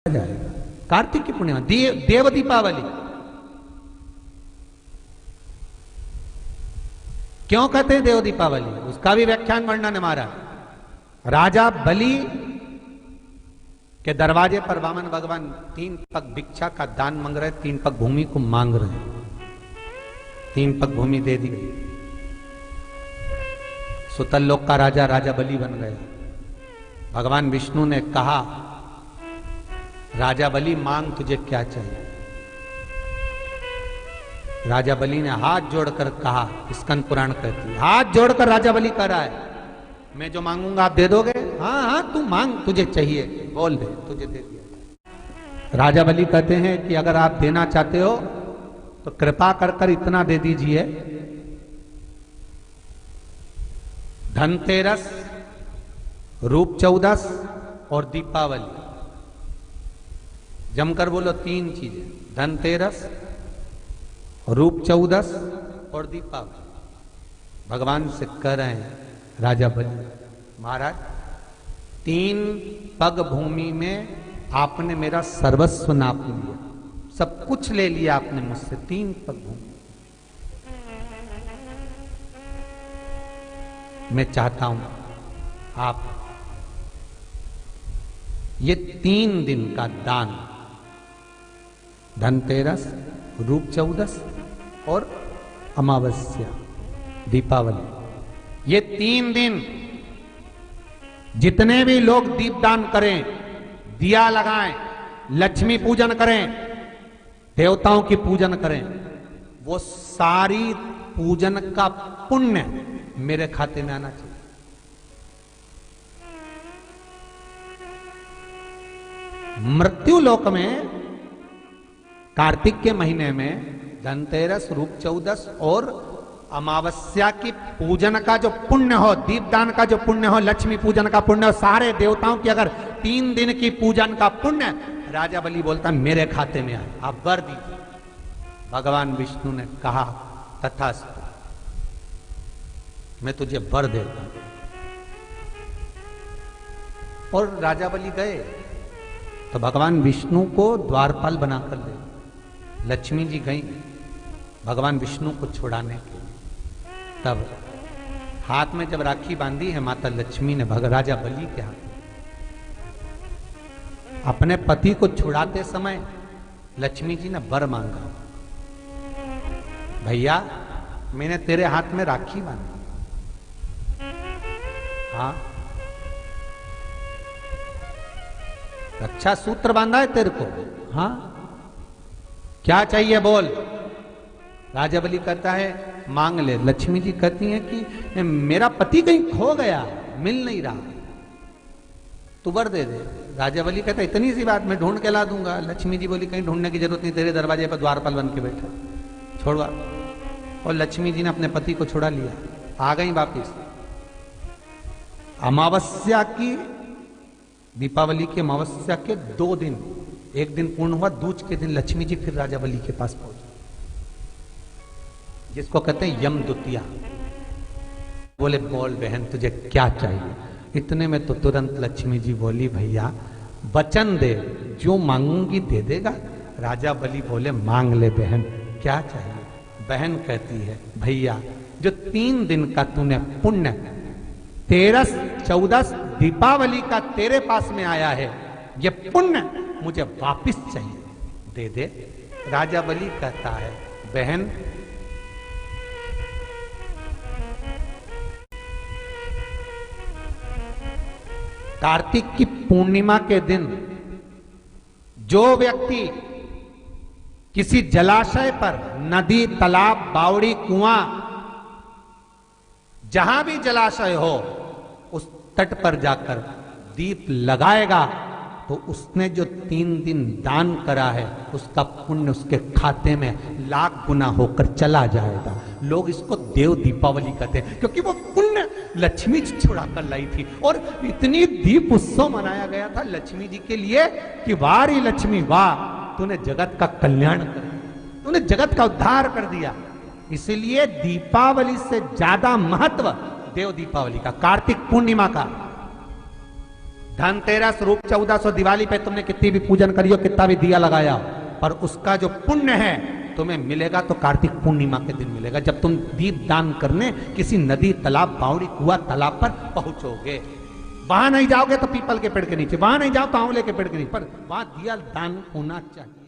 जाएगा। कार्तिक की पूर्णिमा, देव दीपावली। क्यों कहते हैं देव दीपावली? उसका भी व्याख्यान वर्णन हमारा। राजा बलि के दरवाजे पर वामन भगवान 3 पग भिक्षा का दान मांग रहे, 3 पग भूमि को मांग रहे, 3 पग भूमि दे दी गई। सुतल लोक का राजा राजा बलि बन गया। भगवान विष्णु ने कहा, राजा बलि मांग तुझे क्या चाहिए? राजा बलि ने हाथ जोड़कर कहा, स्कंद पुराण कहती है, हाथ जोड़कर राजा बलि कह रहा है, मैं जो मांगूंगा आप दे दोगे? हाँ हाँ तू मांग, तुझे चाहिए बोल दे, तुझे दे दिया। राजा बलि कहते हैं कि अगर आप देना चाहते हो तो कृपा कर कर इतना दे दीजिए, धनतेरस, रूप चौदस और दीपावली। जमकर बोलो 3 चीजें, धनतेरस, रूप चौदस और दीपावली। भगवान से कह रहे हैं राजा बलि, महाराज 3 पग भूमि में आपने मेरा सर्वस्व नाप लिया, सब कुछ ले लिया आपने मुझसे, 3 पग भूमि। मैं चाहता हूं आप ये 3 दिन का दान, धनतेरस, रूप चौदस और अमावस्या, दीपावली, ये 3 दिन जितने भी लोग दीपदान करें, दिया लगाएं, लक्ष्मी पूजन करें, देवताओं की पूजन करें, वो सारी पूजन का पुण्य मेरे खाते में आना चाहिए। मृत्यु लोक में कार्तिक के महीने में धनतेरस, रूप चौदस और अमावस्या की पूजन का जो पुण्य हो, दीपदान का जो पुण्य हो, लक्ष्मी पूजन का पुण्य हो, सारे देवताओं की अगर 3 दिन की पूजन का पुण्य, राजा बलि बोलता मेरे खाते में आए, आप वर दीजिए। भगवान विष्णु ने कहा तथास्तु, मैं तुझे वर देता हूं। और राजा बलि गए तो भगवान विष्णु को द्वारपाल बनाकर ले, लक्ष्मी जी गई भगवान विष्णु को छुड़ाने के लिए। तब हाथ में जब राखी बांधी है माता लक्ष्मी ने राजा बलि के हाथ, अपने पति को छुड़ाते समय लक्ष्मी जी ने वर मांगा, भैया मैंने तेरे हाथ में राखी बांधी, हाँ रक्षा सूत्र बांधा है तेरे को, हाँ क्या चाहिए बोल। राजा बलि कहता है मांग ले। लक्ष्मी जी कहती हैं कि मेरा पति कहीं खो गया, मिल नहीं रहा, तू वर दे दे। राजा बलि कहता है इतनी सी बात, मैं ढूंढ के ला दूंगा। लक्ष्मी जी बोली कहीं ढूंढने की जरूरत नहीं, तेरे दरवाजे पर द्वारपाल बन के बैठा, छोड़वा। और लक्ष्मी जी ने अपने पति को छुड़ा लिया, आ गई वापिस। अमावस्या की, दीपावली की अमावस्या के 2 दिन, एक दिन पूर्ण हुआ, दूज के दिन लक्ष्मी जी फिर राजा बलि के पास पहुंचे, जिसको कहते हैं यम द्वितीया। बोले बोल बहन तुझे क्या चाहिए? इतने में तो तुरंत लक्ष्मी जी बोली भैया वचन दे, जो मांगूंगी दे देगा। राजा बलि बोले मांग ले बहन, क्या चाहिए? बहन कहती है भैया जो 3 दिन का तूने पुण्य, 13, 14 दीपावली का तेरे पास में आया है, ये पुण्य मुझे वापिस चाहिए, दे दे। राजा बलि कहता है बहन कार्तिक की पूर्णिमा के दिन जो व्यक्ति किसी जलाशय पर, नदी, तालाब, बावड़ी, कुआं, जहां भी जलाशय हो उस तट पर जाकर दीप लगाएगा तो उसने जो 3 दिन दान करा है उसका पुण्य उसके खाते में लाख गुना होकर चला जाएगा। लोग इसको देव दीपावली कहते हैं क्योंकि वो पुण्य लक्ष्मी जी छुड़ा कर लाई थी। और इतनी दीप उत्सव मनाया गया था लक्ष्मी जी के लिए कि वाह रे लक्ष्मी वाह, तूने जगत का कल्याण कर दिया, तूने जगत का उद्धार कर दिया। इसलिए दीपावली से ज्यादा महत्व देव दीपावली का, कार्तिक पूर्णिमा का। धनतेरस, रूप 1400, दिवाली पे तुमने कितनी भी पूजन करी हो, कितना भी दिया लगाया हो, पर उसका जो पुण्य है तुम्हें मिलेगा तो कार्तिक पूर्णिमा के दिन मिलेगा, जब तुम दीप दान करने किसी नदी, तालाब, बावड़ी, कुआं, तालाब पर पहुंचोगे। वहां नहीं जाओगे तो पीपल के पेड़ के नीचे, वहां नहीं जाओ तो आंवले के पेड़ के नीचे, पर वहां दिया दान होना चाहिए।